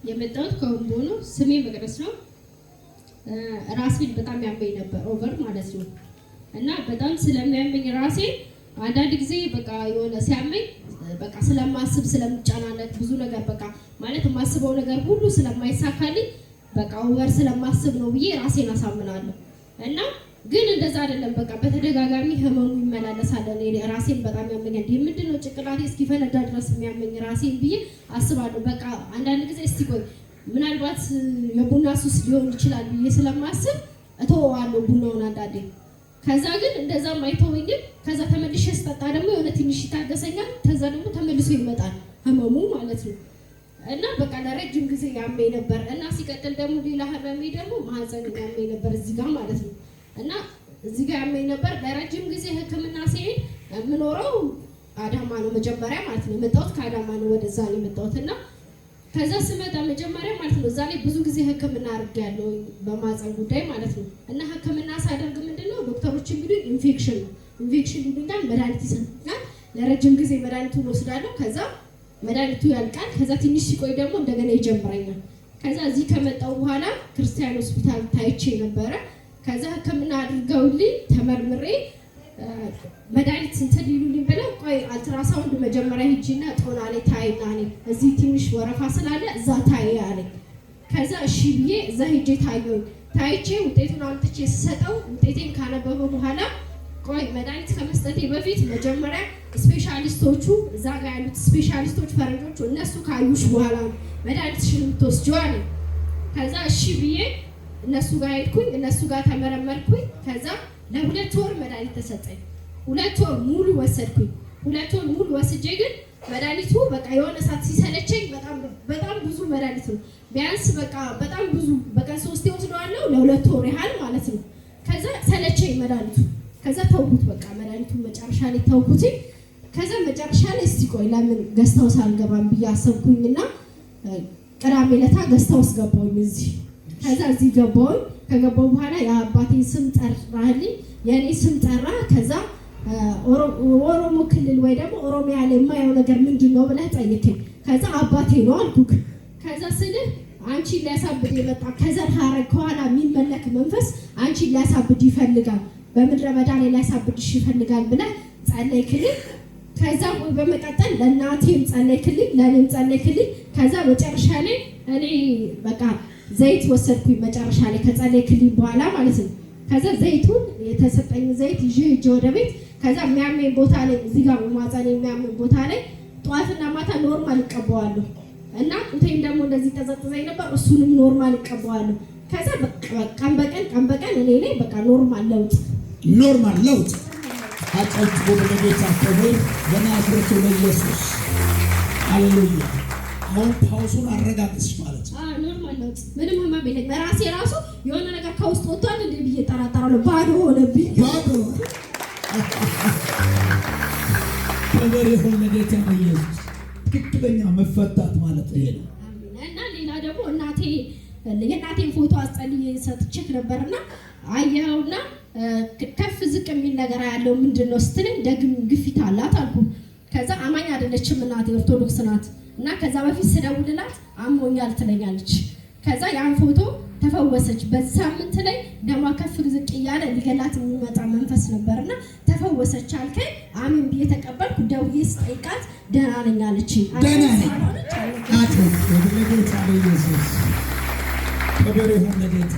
የመጣሁት ከወንቦ ነው። ስሜ መቅደስ ነው። ራሴን በጣም ያመኝ ነበር ኦቨር ማለት ነው። እና በጣም ስለሚያመኝ ራሴ አንዳንድ ጊዜ በቃ የሆነ ሲያመኝ በቃ ስለማስብ ስለምጫናነት ብዙ ነገር በቃ ማለት የማስበው ነገር ሁሉ ስለማይሳካልኝ በቃ ኦቨር ስለማስብ ነው ብዬ ራሴን አሳምናለሁ። እና ግን እንደዛ አይደለም። በቃ በተደጋጋሚ ህመሙ ይመላለሳል። እኔ ራሴን በጣም ያመኛል። ምንድነው ጭንቅላቴ እስኪፈነዳ ድረስ የሚያመኝ ራሴን ብዬ አስባለሁ። በቃ አንዳንድ ጊዜ እስቲ ቆይ ምናልባት የቡና ሱስ ሊሆን ይችላል ብዬ ስለማስብ እተወዋለሁ ቡናውን አንዳንዴ። ከዛ ግን እንደዛም አይተወኝም። ከዛ ተመልሼ ስጠጣ ደግሞ የሆነ ትንሽ ይታገሰኛል። ከዛ ደግሞ ተመልሶ ይመጣል ህመሙ ማለት ነው። እና በቃ ለረጅም ጊዜ ያመኝ ነበር። እና ሲቀጥል ደግሞ ሌላ ህመሜ ደግሞ ማህፀን ያመኝ ነበር እዚህ ጋር ማለት ነው። እና እዚህ ጋር ያመኝ ነበር ለረጅም ጊዜ ህክምና ሲሄድ የምኖረው አዳማ ነው መጀመሪያ ማለት ነው። የመጣሁት ከአዳማ ነው ወደዛ ነው የመጣሁት። እና ከዛ ስመጣ መጀመሪያ ማለት ነው እዛ ላይ ብዙ ጊዜ ህክምና አድርጌያለሁ በማህፀን ጉዳይ ማለት ነው። እና ህክምና ሳደርግ ምንድነው ዶክተሮች እንግዲህ ኢንፌክሽን ይሉኛል፣ መድኃኒት ይሰጡኛል። ለረጅም ጊዜ መድኃኒቱን ወስዳለሁ። ከዛ መድኃኒቱ ያልቃል። ከዛ ትንሽ ሲቆይ ደግሞ እንደገና ይጀምረኛል። ከዛ እዚህ ከመጣሁ በኋላ ክርስቲያን ሆስፒታል ታይቼ ነበረ። ከዛ ህክምና አድርገውልኝ ተመርምሬ መድኃኒት እንትን ይሉልኝ ብለው ቆይ አልትራሳውንድ መጀመሪያ ሂጂና ጦና ላይ ታይና ነኝ እዚህ ትንሽ ወረፋ ስላለ እዛ ታይ አለኝ። ከዛ እሺ ብዬ እዛ ሂጄ ታይቼ ውጤቱን አምጥቼ ስሰጠው ውጤቴን ካነበበ በኋላ ቆይ መድኃኒት ከመስጠቴ በፊት መጀመሪያ ስፔሻሊስቶቹ እዛ ጋር ያሉት ስፔሻሊስቶች ፈረንጆቹ እነሱ ካዩሽ በኋላ መድኃኒትሽን የምትወስጂው አለኝ። ከዛ እሺ ብዬ እነሱ ጋር ሄድኩኝ። እነሱ ጋር ተመረመርኩኝ። ከዛ ለ2 ወር መድኃኒት ተሰጠኝ። 2 ወር ሙሉ ወሰድኩኝ። 2 ወር ሙሉ ወስጄ ግን መድኃኒቱ በቃ የሆነ ሰዓት ሲሰለቸኝ በጣም ብዙ መድኃኒት ነው ቢያንስ በቃ በጣም ብዙ በቀን 3 ወስደዋለሁ ለ2 ወር ያህል ማለት ነው። ከዛ ሰለቸኝ መድኃኒቱ። ከዛ ተውኩት በቃ መድኃኒቱን መጨረሻ ላይ ተውኩት። ከዛ መጨረሻ ላይ እስቲ ቆይ ለምን ገዝታው ሳልገባም ብዬ አሰብኩኝና ቅዳሜ ዕለት ገዝታው ገባሁኝ እዚህ። ከዛ እዚህ ገባሁኝ። ከገባሁ በኋላ የአባቴን ስም ጠራልኝ፣ የኔ ስም ጠራ። ከዛ ኦሮሞ ክልል ወይ ደግሞ ኦሮሚያ ላይ የማየው ነገር ምንድነው ብለህ ጠይቀኝ። ከዛ አባቴ ነው አልኩክ። ከዛ ስልህ አንቺን ሊያሳብድ የመጣ ከዘር ሐረግ ከኋላ የሚመለክ መንፈስ አንቺን ሊያሳብድ ይፈልጋል፣ በምድረ በዳ ላይ ሊያሳብድሽ ይፈልጋል ብለህ ጸለይክልኝ። ከዛ በመቀጠል ለእናቴም ጸለይክልኝ፣ ለእኔም ጸለይክልኝ። ከዛ መጨረሻ ላይ እኔ በቃ ዘይት ወሰድኩኝ መጨረሻ ላይ ከጸለይክልኝ በኋላ ማለት ነው። ከዛ ዘይቱን የተሰጠኝ ዘይት ይዤ ሂጄ ወደ ቤት። ከዛ የሚያመኝ ቦታ ላይ እዚህ ጋር ማህፀን የሚያመኝ ቦታ ላይ ጠዋትና ማታ ኖርማል እቀባዋለሁ እና ጡቴም ደግሞ እንደዚህ ተዘጥዘኝ ነበር፣ እሱንም ኖርማል እቀባዋለሁ። ከዛ ቀን በቀን እኔ ላይ በቃ ኖርማል ለውጥ አጥንት ወደጌታ ተወይ በናዝሬቱ ኢየሱስ ሃሌሉያ። አሁን ፓውሱን አረጋግጥሽ ማለት ነው። ኖርማል ለውጥ ምንም ህመም የለኝም። ራሴ ራሱ የሆነ ነገር ከውስጥ ወጥቷል እንዴ ብዬ ጠራጠራለሁ። ባዶ ሆነብኝ። ክብር ይሁን ለጌታ ኢየሱስ። ትክክለኛ መፈታት ማለት ይሄ ነው። እና ሌላ ደግሞ የእናቴን ፎቶ አስጠልዬ ሰጥቼክ ነበርና አየኸውና ከፍ ዝቅ የሚል ነገር ያለው ምንድነው ስትለኝ ደግም ግፊት አላት አልኩ። ከዛ አማኝ አይደለችም እናቴ ኦርቶዶክስ ናት። እና ከዛ በፊት ስደውልላት አሞኛል ትለኛለች። ከዛ ያን ፎቶ ተፈወሰች። በዚህ ሳምንት ላይ ደሟ ከፍ ዝቅ እያለ ሊገላት የሚመጣ መንፈስ ነበርና ተፈወሰች አልከኝ። አሜን ብዬ ተቀበልኩ። ደውዬ ስጠይቃት ደህና ነኝ አለችኝ። ደህና ነኝ አቶ ወደ ለጌታ ኢየሱስ ክብር ይሁን ለጌታ